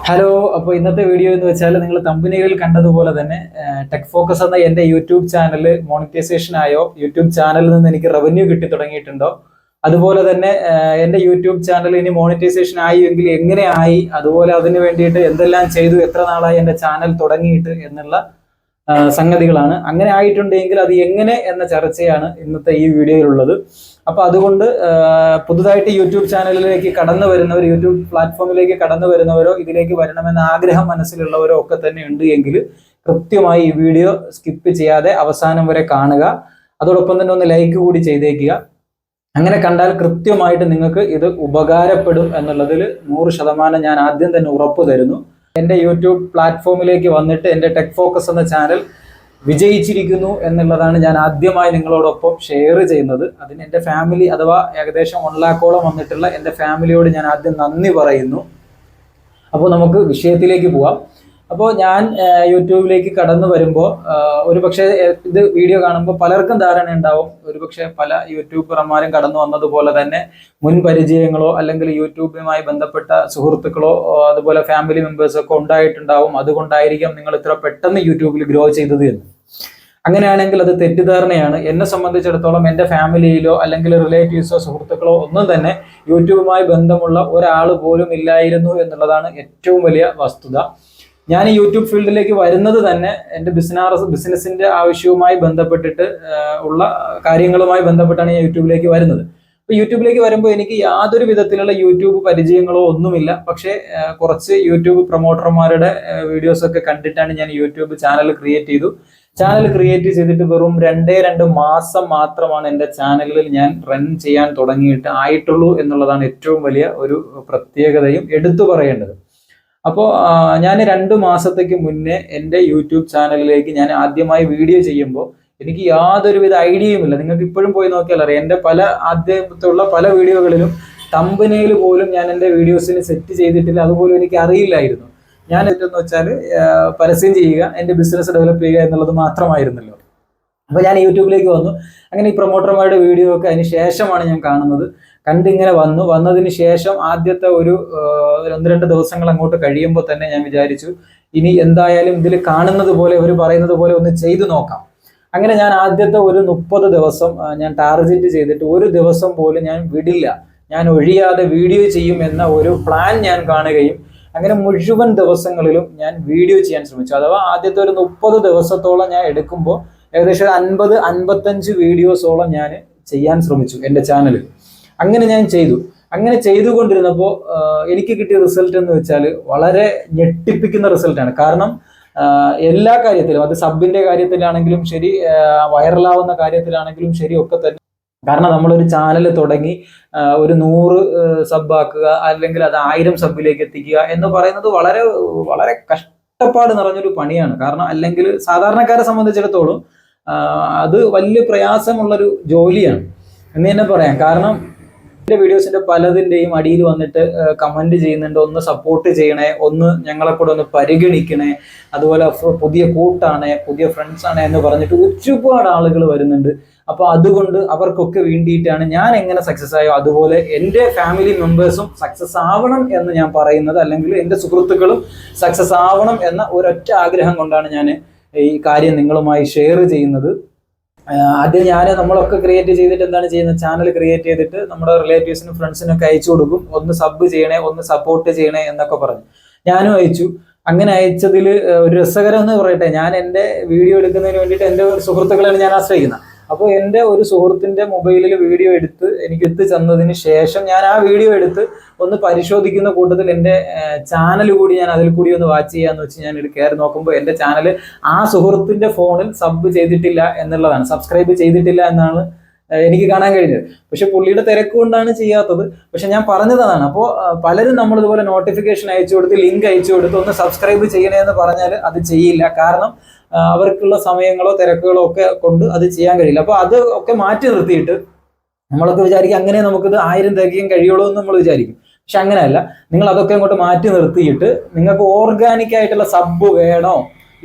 Hello. അപ്പോൾ ഇന്നത്തെ video എന്ന് വെച്ചാൽ നിങ്ങൾ തമ്പനിയിൽ കണ്ടതുപോലെ തന്നെ ടെക് ഫോക്കസ് എന്ന എൻ്റെ യൂട്യൂബ് ചാനൽ മോണിറ്റൈസേഷൻ ആയോ, യൂട്യൂബ് ചാനലിൽ നിന്ന് എനിക്ക് റവന്യൂ കിട്ടി തുടങ്ങിയിട്ടുണ്ടോ, അതുപോലെ തന്നെ എൻ്റെ യൂട്യൂബ് ചാനൽ ഇനി മോണിറ്റൈസേഷൻ ആയി എങ്കിൽ എങ്ങനെ ആയി, അതുപോലെ അതിന് വേണ്ടിയിട്ട് എന്തെല്ലാം ചെയ്തു, എത്ര നാളായി എൻ്റെ ചാനൽ തുടങ്ങിയിട്ട് എന്നുള്ള സംഗതികളാണ്. അങ്ങനെ ആയിട്ടുണ്ടെങ്കിൽ അത് എങ്ങനെ എന്ന ചർച്ചയാണ് ഇന്നത്തെ ഈ വീഡിയോയിലുള്ളത്. അപ്പൊ അതുകൊണ്ട് പുതുതായിട്ട് യൂട്യൂബ് ചാനലിലേക്ക് കടന്നു വരുന്നവർ, യൂട്യൂബ് പ്ലാറ്റ്ഫോമിലേക്ക് കടന്നു വരുന്നവരോ ഇതിലേക്ക് വരണമെന്ന ആഗ്രഹം മനസ്സിലുള്ളവരോ ഒക്കെ തന്നെ ഉണ്ട് എങ്കിൽ കൃത്യമായി ഈ വീഡിയോ സ്കിപ്പ് ചെയ്യാതെ അവസാനം വരെ കാണുക. അതോടൊപ്പം തന്നെ ഒന്ന് ലൈക്ക് കൂടി ചെയ്തേക്കുക. അങ്ങനെ കണ്ടാൽ കൃത്യമായിട്ട് നിങ്ങൾക്ക് ഇത് ഉപകാരപ്പെടും എന്നുള്ളതിൽ 100% ഞാൻ ആദ്യം തന്നെ ഉറപ്പ് തരുന്നു. എൻ്റെ യൂട്യൂബ് പ്ലാറ്റ്ഫോമിലേക്ക് വന്നിട്ട് എൻ്റെ ടെക് ഫോക്കസ് എന്ന ചാനൽ വിജയിച്ചിരിക്കുന്നു എന്നുള്ളതാണ് ഞാൻ ആദ്യമായി നിങ്ങളോടൊപ്പം ഷെയർ ചെയ്യുന്നത്. അതിന് എൻ്റെ ഫാമിലി അഥവാ ഏകദേശം 1 ലക്ഷോളം വന്നിട്ടുള്ള എൻ്റെ ഫാമിലിയോട് ഞാൻ ആദ്യം നന്ദി പറയുന്നു. അപ്പോൾ നമുക്ക് വിഷയത്തിലേക്ക് പോവാം. അപ്പോൾ ഞാൻ യൂട്യൂബിലേക്ക് കടന്നു വരുമ്പോൾ ഒരുപക്ഷെ ഇത് വീഡിയോ കാണുമ്പോൾ പലർക്കും ധാരണ ഉണ്ടാവും, ഒരുപക്ഷെ പല യൂട്യൂബർമാരും കടന്നു വന്നതുപോലെ തന്നെ മുൻ പരിചയങ്ങളോ അല്ലെങ്കിൽ യൂട്യൂബുമായി ബന്ധപ്പെട്ട സുഹൃത്തുക്കളോ അതുപോലെ ഫാമിലി മെമ്പേഴ്സൊക്കെ ഉണ്ടായിട്ടുണ്ടാവും. അതുകൊണ്ടായിരിക്കാം നിങ്ങൾ ഇത്ര പെട്ടെന്ന് യൂട്യൂബിൽ ഗ്രോ ചെയ്തത് എന്ന്. അങ്ങനെയാണെങ്കിൽ അത് തെറ്റിദ്ധാരണയാണ്. എന്നെ സംബന്ധിച്ചിടത്തോളം എൻ്റെ ഫാമിലിയിലോ അല്ലെങ്കിൽ റിലേറ്റീവ്സോ സുഹൃത്തുക്കളോ ഒന്നും തന്നെ യൂട്യൂബുമായി ബന്ധമുള്ള ഒരാൾ പോലും ഇല്ലായിരുന്നു എന്നുള്ളതാണ് ഏറ്റവും വലിയ വസ്തുത. ഞാൻ ഈ യൂട്യൂബ് ഫീൽഡിലേക്ക് വരുന്നത് തന്നെ എൻ്റെ ബിസിനസിന്റെ ആവശ്യവുമായി ബന്ധപ്പെട്ടിട്ട് ഉള്ള കാര്യങ്ങളുമായി ബന്ധപ്പെട്ടാണ് ഞാൻ യൂട്യൂബിലേക്ക് വരുന്നത്. അപ്പോൾ യൂട്യൂബിലേക്ക് വരുമ്പോൾ എനിക്ക് യാതൊരു വിധത്തിലുള്ള യൂട്യൂബ് പരിചയങ്ങളോ ഒന്നുമില്ല. പക്ഷേ കുറച്ച് യൂട്യൂബ് പ്രൊമോട്ടർമാരുടെ വീഡിയോസ് ഒക്കെ കണ്ടിട്ടാണ് ഞാൻ യൂട്യൂബ് ചാനൽ ക്രിയേറ്റ് ചെയ്തു. ചാനൽ ക്രിയേറ്റ് ചെയ്തിട്ട് വെറും 2 മാസം മാത്രമാണ് എൻ്റെ ചാനലിൽ ഞാൻ റൺ ചെയ്യാൻ തുടങ്ങിയിട്ട് ആയിട്ടുള്ളൂ എന്നുള്ളതാണ് ഏറ്റവും വലിയ ഒരു പ്രത്യേകതയും എടുത്തു പറയേണ്ടത്. അപ്പോൾ ഞാൻ 2 മാസത്തേക്ക് മുന്നേ എൻ്റെ യൂട്യൂബ് ചാനലിലേക്ക് ഞാൻ ആദ്യമായി വീഡിയോ ചെയ്യുമ്പോൾ എനിക്ക് യാതൊരുവിധ ഐഡിയയും ഇല്ല. നിങ്ങൾക്ക് ഇപ്പോഴും പോയി നോക്കിയാൽ അറിയാം, എൻ്റെ ആദ്യത്തുള്ള പല വീഡിയോകളിലും തമ്പനയിൽ പോലും ഞാൻ എൻ്റെ വീഡിയോസിന് സെറ്റ് ചെയ്തിട്ടില്ല. അതുപോലും എനിക്ക് അറിയില്ലായിരുന്നു. ഞാൻ ഏറ്റെന്ന് വെച്ചാൽ പരസ്യം ചെയ്യുക, എൻ്റെ ബിസിനസ് ഡെവലപ്പ് ചെയ്യുക എന്നുള്ളത് മാത്രമായിരുന്നല്ലോ. അപ്പോൾ ഞാൻ യൂട്യൂബിലേക്ക് വന്നു. അങ്ങനെ ഈ പ്രൊമോട്ടർമാരുടെ വീഡിയോ ഒക്കെ അതിന് ശേഷമാണ് ഞാൻ കാണുന്നത്. കണ്ടിങ്ങനെ വന്നതിന് ശേഷം ആദ്യത്തെ ഒരു 1-2 ദിവസങ്ങൾ അങ്ങോട്ട് കഴിയുമ്പോൾ തന്നെ ഞാൻ വിചാരിച്ചു, ഇനി എന്തായാലും ഇതിൽ കാണുന്നത് പോലെ അവർ പറയുന്നത് പോലെ ഒന്ന് ചെയ്തു നോക്കാം. അങ്ങനെ ഞാൻ ആദ്യത്തെ ഒരു 30 ദിവസം ഞാൻ ടാർഗറ്റ് ചെയ്തിട്ട് ഒരു ദിവസം പോലും ഞാൻ വിടില്ല, ഞാൻ ഒഴിയാതെ വീഡിയോ ചെയ്യും എന്ന ഒരു പ്ലാൻ ഞാൻ കാണുകയും അങ്ങനെ മുഴുവൻ ദിവസങ്ങളിലും ഞാൻ വീഡിയോ ചെയ്യാൻ ശ്രമിച്ചു. അഥവാ ആദ്യത്തെ ഒരു 30 ദിവസത്തോളം ഞാൻ എടുക്കുമ്പോൾ ഏകദേശം 50-55 വീഡിയോസോളം ഞാൻ ചെയ്യാൻ ശ്രമിച്ചു എൻ്റെ ചാനലിൽ. അങ്ങനെ ഞാൻ ചെയ്തു. അങ്ങനെ ചെയ്തുകൊണ്ടിരുന്നപ്പോൾ എനിക്ക് കിട്ടിയ റിസൾട്ട് എന്ന് വെച്ചാൽ വളരെ ഞെട്ടിപ്പിക്കുന്ന റിസൾട്ടാണ്. കാരണം എല്ലാ കാര്യത്തിലും, അത് സബിന്റെ കാര്യത്തിലാണെങ്കിലും ശരി, വൈറലാവുന്ന കാര്യത്തിലാണെങ്കിലും ശരി ഒക്കെ തന്നെ. കാരണം നമ്മളൊരു ചാനൽ തുടങ്ങി ഒരു 100 സബ് ആക്കുക അല്ലെങ്കിൽ അത് 1000 സബിലേക്ക് എത്തിക്കുക എന്ന് പറയുന്നത് വളരെ വളരെ കഷ്ടപ്പാട് നിറഞ്ഞൊരു പണിയാണ്. കാരണം അല്ലെങ്കിൽ സാധാരണക്കാരെ സംബന്ധിച്ചിടത്തോളം അത് വലിയ പ്രയാസമുള്ളൊരു ജോലിയാണ് എന്ന് തന്നെ പറയാം. കാരണം എൻ്റെ വീഡിയോസിന്റെ പലതിൻ്റെയും അടിയിൽ വന്നിട്ട് കമന്റ് ചെയ്യുന്നുണ്ട്, ഒന്ന് സപ്പോർട്ട് ചെയ്യണേ, ഒന്ന് ഞങ്ങളെ കൂടെ ഒന്ന് പരിഗണിക്കണേ, അതുപോലെ പുതിയ കൂട്ടാണ്, പുതിയ ഫ്രണ്ട്സ് ആണ് എന്ന് പറഞ്ഞിട്ട് ഒരുപാട് ആളുകൾ വരുന്നുണ്ട്. അപ്പോൾ അതുകൊണ്ട് അവർക്കൊക്കെ വേണ്ടിയിട്ടാണ് ഞാൻ എങ്ങനെ സക്സസ് ആയോ അതുപോലെ എൻ്റെ ഫാമിലി മെമ്പേഴ്സും സക്സസ് ആവണം എന്ന് ഞാൻ പറയുന്നത്, അല്ലെങ്കിൽ എൻ്റെ സുഹൃത്തുക്കളും സക്സസ് ആവണം എന്ന ഒരൊറ്റ ആഗ്രഹം കൊണ്ടാണ് ഞാൻ ഈ കാര്യം നിങ്ങളുമായി ഷെയർ ചെയ്യുന്നത്. ആദ്യം നമ്മളൊക്കെ ക്രിയേറ്റ് ചെയ്തിട്ട് എന്താണ് ചെയ്യുന്നത്, ചാനൽ ക്രിയേറ്റ് ചെയ്തിട്ട് നമ്മുടെ റിലേറ്റീവ്സിനും ഫ്രണ്ട്സിനും ഒക്കെ അയച്ചു കൊടുക്കും, ഒന്ന് സബ് ചെയ്യണേ, ഒന്ന് സപ്പോർട്ട് ചെയ്യണേ എന്നൊക്കെ പറഞ്ഞു. ഞാനും അയച്ചു. അങ്ങനെ അയച്ചതിൽ ഒരു രസകരം എന്ന് പറയട്ടെ, ഞാൻ എൻ്റെ വീഡിയോ എടുക്കുന്നതിന് വേണ്ടിയിട്ട് എൻ്റെ സുഹൃത്തുക്കളെയാണ് ഞാൻ ആശ്രയിക്കുന്നത്. അപ്പോൾ എൻ്റെ ഒരു സുഹൃത്തിൻ്റെ മൊബൈലിൽ വീഡിയോ എടുത്ത് എനിക്ക് എത്തിച്ചെന്നതിന് ശേഷം ഞാൻ ആ വീഡിയോ എടുത്ത് ഒന്ന് പരിശോധിക്കുന്ന കൂട്ടത്തിൽ എൻ്റെ ചാനൽ കൂടി ഞാൻ അതിൽ കൂടി ഒന്ന് വാച്ച് ചെയ്യാന്ന് വെച്ച് ഞാൻ കയറി നോക്കുമ്പോൾ എൻ്റെ ചാനൽ ആ സുഹൃത്തിൻ്റെ ഫോണിൽ സബ് ചെയ്തിട്ടില്ല എന്നുള്ളതാണ്, സബ്സ്ക്രൈബ് ചെയ്തിട്ടില്ല എന്നാണ് എനിക്ക് കാണാൻ കഴിഞ്ഞത്. പക്ഷെ പുള്ളിയുടെ തിരക്ക് കൊണ്ടാണ് ചെയ്യാത്തത്. പക്ഷെ ഞാൻ പറഞ്ഞതാണ്. അപ്പോൾ പലരും നമ്മളിതുപോലെ നോട്ടിഫിക്കേഷൻ അയച്ചു കൊടുത്ത്, ലിങ്ക് അയച്ചു കൊടുത്ത് ഒന്ന് സബ്സ്ക്രൈബ് ചെയ്യണേ എന്ന് പറഞ്ഞാൽ അത് ചെയ്യില്ല. കാരണം അവർക്കുള്ള സമയങ്ങളോ തിരക്കുകളോ ഒക്കെ കൊണ്ട് അത് ചെയ്യാൻ കഴിയില്ല. അപ്പോൾ അത് ഒക്കെ മാറ്റി നിർത്തിയിട്ട് നമ്മളൊക്കെ വിചാരിക്കും അങ്ങനെ നമുക്കിത് 1000 തികയ്ക്കാൻ കഴിയുള്ളൂ എന്ന് നമ്മൾ വിചാരിക്കും. പക്ഷെ അങ്ങനെയല്ല. നിങ്ങൾ അതൊക്കെ അങ്ങോട്ട് മാറ്റി നിർത്തിയിട്ട് നിങ്ങൾക്ക് ഓർഗാനിക് ആയിട്ടുള്ള സബ് വേണോ,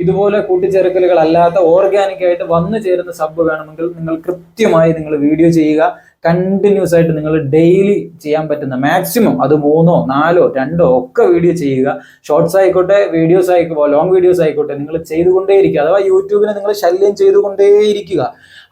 ഇതുപോലെ കൂട്ടിച്ചേർക്കലുകൾ അല്ലാത്ത ഓർഗാനിക് ആയിട്ട് വന്നു ചേരുന്ന സബ് വേണമെങ്കിൽ നിങ്ങൾ കൃത്യമായി നിങ്ങൾ വീഡിയോ ചെയ്യുക, കണ്ടിന്യൂസ് ആയിട്ട് നിങ്ങൾ ഡെയിലി ചെയ്യാൻ പറ്റുന്ന മാക്സിമം അത് 3, 4, 2 ഒക്കെ വീഡിയോ ചെയ്യുക. ഷോർട്സ് ആയിക്കോട്ടെ, വീഡിയോസ് ആയിക്കോട്ടെ, ലോങ് വീഡിയോസ് ആയിക്കോട്ടെ, നിങ്ങൾ ചെയ്തുകൊണ്ടേയിരിക്കുക. അഥവാ യൂട്യൂബിനെ നിങ്ങൾ ശല്യം ചെയ്തുകൊണ്ടേയിരിക്കുക.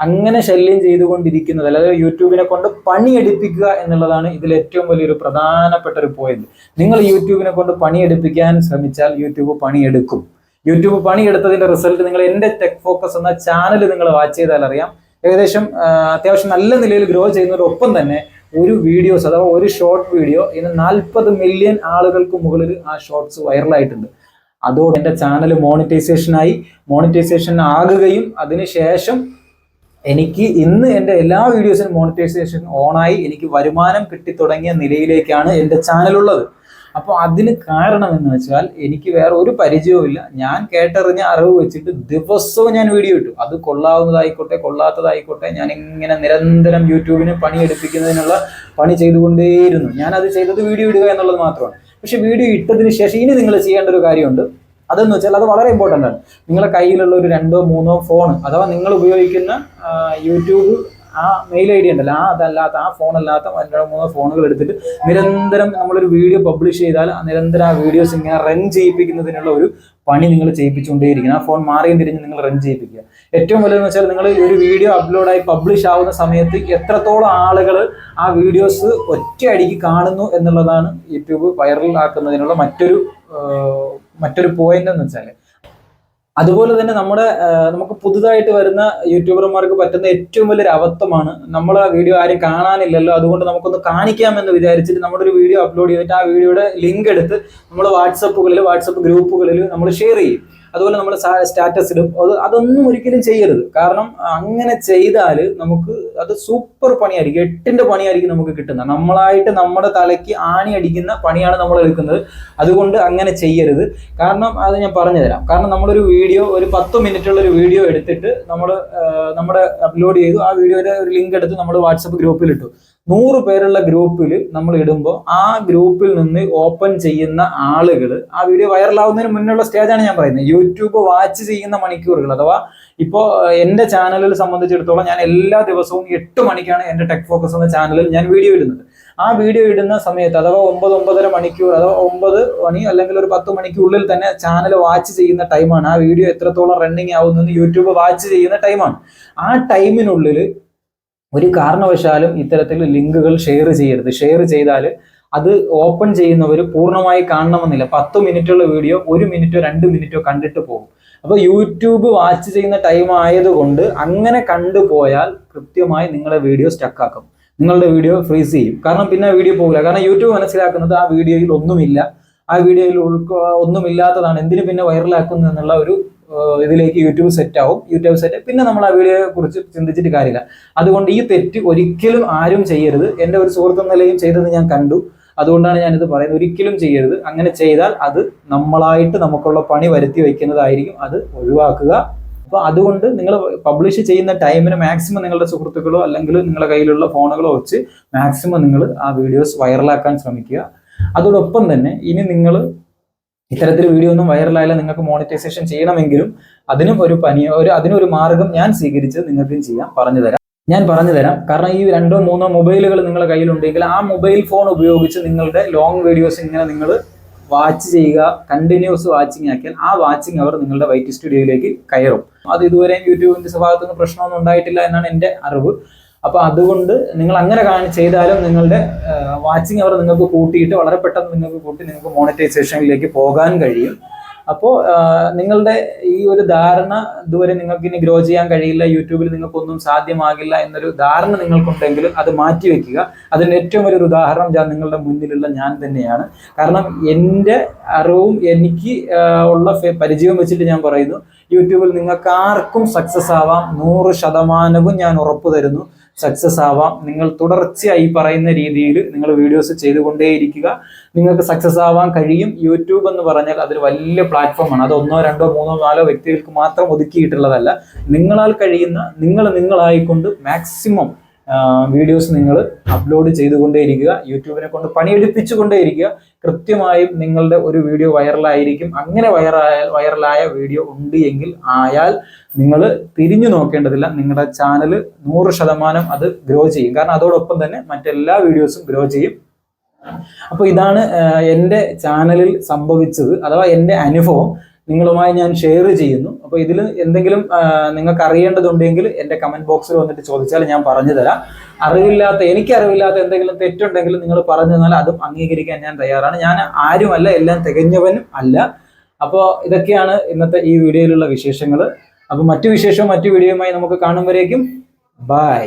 അങ്ങനെ ശല്യം ചെയ്തുകൊണ്ടിരിക്കുന്നത്, അല്ലാതെ യൂട്യൂബിനെ കൊണ്ട് പണിയെടുപ്പിക്കുക എന്നുള്ളതാണ് ഇതിൽ ഏറ്റവും വലിയൊരു പ്രധാനപ്പെട്ട ഒരു പോയിന്റ്. നിങ്ങൾ യൂട്യൂബിനെ കൊണ്ട് പണിയെടുപ്പിക്കാൻ ശ്രമിച്ചാൽ യൂട്യൂബ് പണിയെടുക്കും. യൂട്യൂബ് പണിയെടുത്തതിന്റെ റിസൾട്ട് നിങ്ങൾ എൻ്റെ ടെക് ഫോക്കസ് എന്ന ചാനൽ നിങ്ങൾ വാച്ച് ചെയ്താൽ അറിയാം. ഏകദേശം അത്യാവശ്യം നല്ല നിലയിൽ ഗ്രോ ചെയ്യുന്നതോടൊപ്പം തന്നെ ഒരു വീഡിയോസ് അഥവാ ഒരു ഷോർട്ട് വീഡിയോ ഇന്ന് 40 മില്യൺ ആളുകൾക്ക് മുകളിൽ ആ ഷോർട്സ് വൈറലായിട്ടുണ്ട്. അതോടെ എൻ്റെ ചാനൽ മോണിറ്റൈസേഷൻ ആകുകയും അതിനുശേഷം എനിക്ക് ഇന്ന് എൻ്റെ എല്ലാ വീഡിയോസിനും മോണിറ്റൈസേഷൻ ഓണായി എനിക്ക് വരുമാനം കിട്ടിത്തുടങ്ങിയ നിലയിലേക്കാണ് എൻ്റെ ചാനലുള്ളത്. അപ്പോൾ അതിന് കാരണം എന്ന് വെച്ചാൽ എനിക്ക് വേറെ ഒരു പരിചയവുമില്ല. ഞാൻ കേട്ടറിഞ്ഞ അറിവ് വെച്ചിട്ട് ദിവസവും ഞാൻ വീഡിയോ ഇട്ടു. അത് കൊള്ളാവുന്നതായിക്കോട്ടെ കൊള്ളാത്തതായിക്കോട്ടെ, ഞാൻ ഇങ്ങനെ നിരന്തരം യൂട്യൂബിന് പണിയെടുപ്പിക്കുന്നതിനുള്ള പണി ചെയ്തുകൊണ്ടേയിരുന്നു. ഞാൻ അത് ചെയ്തത് വീഡിയോ ഇടുക എന്നുള്ളത് മാത്രമാണ്. പക്ഷെ വീഡിയോ ഇട്ടതിന് ശേഷം ഇനി നിങ്ങൾ ചെയ്യേണ്ട ഒരു കാര്യമുണ്ട്. അതെന്ന് വെച്ചാൽ അത് വളരെ ഇമ്പോർട്ടൻ്റ് ആണ്. നിങ്ങളുടെ കയ്യിലുള്ള ഒരു 2, 3 ഫോൺ അഥവാ നിങ്ങൾ ഉപയോഗിക്കുന്ന യൂട്യൂബ് ആ മെയിൽ ഐ ഡി ഉണ്ടല്ലോ, അതല്ലാത്ത ആ ഫോണല്ലാത്ത 2, 3 ഫോണുകൾ എടുത്തിട്ട് നിരന്തരം നമ്മളൊരു വീഡിയോ പബ്ലിഷ് ചെയ്താൽ നിരന്തരം ആ വീഡിയോസ് ഇങ്ങനെ റൺ ചെയ്യിപ്പിക്കുന്നതിനുള്ള ഒരു പണി നിങ്ങൾ ചെയ്യിപ്പിച്ചുകൊണ്ടേയിരിക്കണം. ആ ഫോൺ മാറിയും തിരിഞ്ഞ് നിങ്ങൾ റൺ ചെയ്യിപ്പിക്കുക. ഏറ്റവും വലുതെന്ന് വെച്ചാൽ നിങ്ങൾ ഒരു വീഡിയോ അപ്ലോഡായി പബ്ലിഷ് ആവുന്ന സമയത്ത് എത്രത്തോളം ആളുകൾ ആ വീഡിയോസ് ഒറ്റയടിക്ക് കാണുന്നു എന്നുള്ളതാണ് യൂട്യൂബ് വൈറൽ ആക്കുന്നതിനുള്ള മറ്റൊരു പോയിന്റ് എന്ന് വെച്ചാൽ. അതുപോലെ തന്നെ നമുക്ക് പുതുതായിട്ട് വരുന്ന യൂട്യൂബർമാർക്ക് പറ്റുന്ന ഏറ്റവും വലിയൊരു അബദ്ധമാണ്, നമ്മളെ വീഡിയോ ആരും കാണാനില്ലല്ലോ അതുകൊണ്ട് നമുക്കൊന്ന് കാണിക്കാമെന്ന് വിചാരിച്ചിട്ട് നമ്മുടെ ഒരു വീഡിയോ അപ്ലോഡ് ചെയ്തിട്ട് ആ വീഡിയോയുടെ ലിങ്ക് എടുത്ത് നമ്മൾ വാട്സപ്പ് ഗ്രൂപ്പുകളിൽ നമ്മൾ ഷെയർ ചെയ്യും. അതുപോലെ നമ്മൾ സ്റ്റാറ്റസ് ഇടും. അതൊന്നും ഒരിക്കലും ചെയ്യരുത്. കാരണം അങ്ങനെ ചെയ്താൽ നമുക്ക് അത് സൂപ്പർ പണിയായിരിക്കും, 8ന്റെ പണിയായിരിക്കും നമുക്ക് കിട്ടുന്നത്. നമ്മളായിട്ട് നമ്മുടെ തലയ്ക്ക് ആണി അടിക്കുന്ന പണിയാണ് നമ്മൾ എടുക്കുന്നത്. അതുകൊണ്ട് അങ്ങനെ ചെയ്യരുത്. കാരണം അത് ഞാൻ പറഞ്ഞു തരാം. കാരണം നമ്മളൊരു വീഡിയോ, ഒരു 10 മിനിറ്റുള്ള ഒരു വീഡിയോ എടുത്തിട്ട് നമ്മുടെ അപ്ലോഡ് ചെയ്തു. ആ വീഡിയോയുടെ ഒരു ലിങ്ക് എടുത്ത് നമ്മൾ വാട്സപ്പ് ഗ്രൂപ്പിൽ ഇട്ടു. 100 പേരുള്ള ഗ്രൂപ്പിൽ നമ്മൾ ഇടുമ്പോൾ ആ ഗ്രൂപ്പിൽ നിന്ന് ഓപ്പൺ ചെയ്യുന്ന ആളുകൾ ആ വീഡിയോ വൈറലാവുന്നതിന് മുന്നുള്ള സ്റ്റേജാണ് ഞാൻ പറയുന്നത്. യൂട്യൂബ് വാച്ച് ചെയ്യുന്ന മണിക്കൂറുകൾ, അഥവാ ഇപ്പോൾ എൻ്റെ ചാനലിൽ സംബന്ധിച്ചിടത്തോളം ഞാൻ എല്ലാ ദിവസവും 8 മണിക്കാണ് എൻ്റെ ടെക് ഫോക്കസ് എന്ന ചാനലിൽ ഞാൻ വീഡിയോ ഇടുന്നത്. ആ വീഡിയോ ഇടുന്ന സമയത്ത് അഥവാ 9-9:30 മണിക്കൂർ അഥവാ 9 മണി അല്ലെങ്കിൽ ഒരു 10 മണിക്കുള്ളിൽ തന്നെ ചാനൽ വാച്ച് ചെയ്യുന്ന ടൈമാണ്. ആ വീഡിയോ എത്രത്തോളം റണ്ണിങ് ആവുന്നെന്ന് യൂട്യൂബ് വാച്ച് ചെയ്യുന്ന ടൈമാണ്. ആ ടൈമിനുള്ളിൽ ഒരു കാരണവശാലും ഇത്തരത്തിൽ ലിങ്കുകൾ ഷെയർ ചെയ്യരുത്. ഷെയർ ചെയ്താൽ അത് ഓപ്പൺ ചെയ്യുന്നവർ പൂർണ്ണമായി കാണണമെന്നില്ല. 10 മിനിറ്റുള്ള വീഡിയോ 1 മിനിറ്റോ 2 മിനിറ്റോ കണ്ടിട്ട് പോകും. അപ്പോൾ യൂട്യൂബ് വാച്ച് ചെയ്യുന്ന ടൈം ആയതുകൊണ്ട് അങ്ങനെ കണ്ടുപോയാൽ കൃത്യമായി നിങ്ങളുടെ വീഡിയോ സ്റ്റക്കാക്കും, നിങ്ങളുടെ വീഡിയോ ഫ്രീസ് ചെയ്യും. കാരണം പിന്നെ വീഡിയോ പോകില്ല. കാരണം യൂട്യൂബ് മനസ്സിലാക്കുന്നത് ആ വീഡിയോയിൽ ഒന്നുമില്ല, ആ വീഡിയോയിൽ ഒന്നുമില്ലാത്തതാണ്, എന്തിനു പിന്നെ വൈറലാക്കുന്നു എന്നുള്ള ഒരു ഇതിലേക്ക് യൂട്യൂബ് സെറ്റ് ആവും. പിന്നെ നമ്മൾ ആ വീഡിയോയെ കുറിച്ച് ചിന്തിച്ചിട്ട് കാര്യമില്ല. അതുകൊണ്ട് ഈ തെറ്റ് ഒരിക്കലും ആരും ചെയ്യരുത്. എൻ്റെ ഒരു സുഹൃത്ത് നിലയും ചെയ്തത് ഞാൻ കണ്ടു. അതുകൊണ്ടാണ് ഞാനിത് പറയുന്നത്. ഒരിക്കലും ചെയ്യരുത്. അങ്ങനെ ചെയ്താൽ അത് നമ്മളായിട്ട് നമുക്കുള്ള പണി വരുത്തി വയ്ക്കുന്നതായിരിക്കും. അത് ഒഴിവാക്കുക. അപ്പോൾ അതുകൊണ്ട് നിങ്ങൾ പബ്ലിഷ് ചെയ്യുന്ന ടൈമിന് മാക്സിമം നിങ്ങളുടെ സുഹൃത്തുക്കളോ അല്ലെങ്കിൽ നിങ്ങളുടെ കയ്യിലുള്ള ഫോണുകളോ വെച്ച് മാക്സിമം നിങ്ങൾ ആ വീഡിയോസ് വൈറലാക്കാൻ ശ്രമിക്കുക. അതോടൊപ്പം തന്നെ ഇനി നിങ്ങൾ ഇത്തരത്തിൽ വീഡിയോ ഒന്നും വൈറലായാലും നിങ്ങൾക്ക് മോണിറ്റൈസേഷൻ ചെയ്യണമെങ്കിലും അതിനൊരു മാർഗം ഞാൻ സ്വീകരിച്ചത് നിങ്ങൾക്കും ചെയ്യാം, ഞാൻ പറഞ്ഞു തരാം. കാരണം ഈ 2, 3 മൊബൈലുകൾ നിങ്ങളുടെ കയ്യിലുണ്ടെങ്കിൽ ആ മൊബൈൽ ഫോൺ ഉപയോഗിച്ച് നിങ്ങളുടെ ലോങ് വീഡിയോസ് ഇങ്ങനെ നിങ്ങൾ വാച്ച് ചെയ്യുക. കണ്ടിന്യൂസ് വാച്ചിങ് ആക്കിയാൽ ആ വാച്ചിങ് അവർ നിങ്ങളുടെ വൈറ്റി സ്റ്റുഡിയോയിലേക്ക് കയറും. അത് ഇതുവരെയും യൂട്യൂബിന്റെ ഭാഗത്തുനിന്ന് പ്രശ്നമൊന്നും ഉണ്ടായിട്ടില്ല എന്നാണ് എൻ്റെ അറിവ്. അപ്പോൾ അതുകൊണ്ട് നിങ്ങൾ അങ്ങനെ ചെയ്താലും നിങ്ങളുടെ വാച്ചിങ് അവർ നിങ്ങൾക്ക് കൂട്ടിയിട്ട് വളരെ പെട്ടെന്ന് നിങ്ങൾക്ക് മോണിറ്റൈസേഷനിലേക്ക് പോകാൻ കഴിയും. അപ്പോൾ നിങ്ങളുടെ ഈ ഒരു ധാരണ ഇതുവരെ നിങ്ങൾക്ക് ഇനി ഗ്രോ ചെയ്യാൻ കഴിയില്ല, യൂട്യൂബിൽ നിങ്ങൾക്കൊന്നും സാധ്യമാകില്ല എന്നൊരു ധാരണ നിങ്ങൾക്കുണ്ടെങ്കിൽ അത് മാറ്റി വെക്കുക. അതിന് ഏറ്റവും വലിയൊരു ഉദാഹരണം നിങ്ങളുടെ മുന്നിലുള്ള ഞാൻ തന്നെയാണ്. കാരണം എൻ്റെ അറിവും എനിക്ക് ഉള്ള പരിചയവും വെച്ചിട്ട് ഞാൻ പറയുന്നു, യൂട്യൂബിൽ നിങ്ങൾക്ക് ആർക്കും സക്സസ് ആവാം. 100% ഞാൻ ഉറപ്പ് തരുന്നു, സക്സസ് ആവാം. നിങ്ങൾ തുടർച്ചയായി പറയുന്ന രീതിയിൽ നിങ്ങൾ വീഡിയോസ് ചെയ്തുകൊണ്ടേയിരിക്കുക, നിങ്ങൾക്ക് സക്സസ് ആവാൻ കഴിയും. യൂട്യൂബ് എന്ന് പറഞ്ഞാൽ അതൊരു വലിയ പ്ലാറ്റ്ഫോമാണ്. അത് 1, 2, 3, 4 വ്യക്തികൾക്ക് മാത്രം ഒതുക്കിയിട്ടുള്ളതല്ല. നിങ്ങളാൽ കഴിയുന്ന നിങ്ങളായിക്കൊണ്ട് മാക്സിമം വീഡിയോസ് നിങ്ങൾ അപ്ലോഡ് ചെയ്തുകൊണ്ടേയിരിക്കുക. യൂട്യൂബിനെ കൊണ്ട് പണിയെടുപ്പിച്ചുകൊണ്ടേയിരിക്കുക. കൃത്യമായും നിങ്ങളുടെ ഒരു വീഡിയോ വൈറലായിരിക്കും. അങ്ങനെ വൈറലായ വീഡിയോ ഉണ്ട് എങ്കിൽ ആയാൽ നിങ്ങൾ തിരിഞ്ഞു നോക്കേണ്ടതില്ല. നിങ്ങളുടെ ചാനൽ 100% അത് ഗ്രോ ചെയ്യും. കാരണം അതോടൊപ്പം തന്നെ മറ്റെല്ലാ വീഡിയോസും ഗ്രോ ചെയ്യും. അപ്പോൾ ഇതാണ് എൻ്റെ ചാനലിൽ സംഭവിച്ചത്, അഥവാ എൻ്റെ അനുഭവം നിങ്ങളുമായി ഞാൻ ഷെയർ ചെയ്യുന്നു. അപ്പോൾ ഇതിൽ എന്തെങ്കിലും നിങ്ങൾക്ക് അറിയേണ്ടതുണ്ടെങ്കിൽ എൻ്റെ കമൻറ്റ് ബോക്സിൽ വന്നിട്ട് ചോദിച്ചാൽ ഞാൻ പറഞ്ഞു തരാം. എനിക്ക് അറിവില്ലാത്ത എന്തെങ്കിലും തെറ്റുണ്ടെങ്കിൽ നിങ്ങൾ പറഞ്ഞു തന്നാൽ അതും അംഗീകരിക്കാൻ ഞാൻ തയ്യാറാണ്. ഞാൻ ആരുമല്ല, എല്ലാം തികഞ്ഞവനും അല്ല. അപ്പോൾ ഇതൊക്കെയാണ് ഇന്നത്തെ ഈ വീഡിയോയിലുള്ള വിശേഷങ്ങൾ. അപ്പോൾ മറ്റു വീഡിയോയുമായി നമുക്ക് കാണുമ്പോഴേക്കും ബൈ.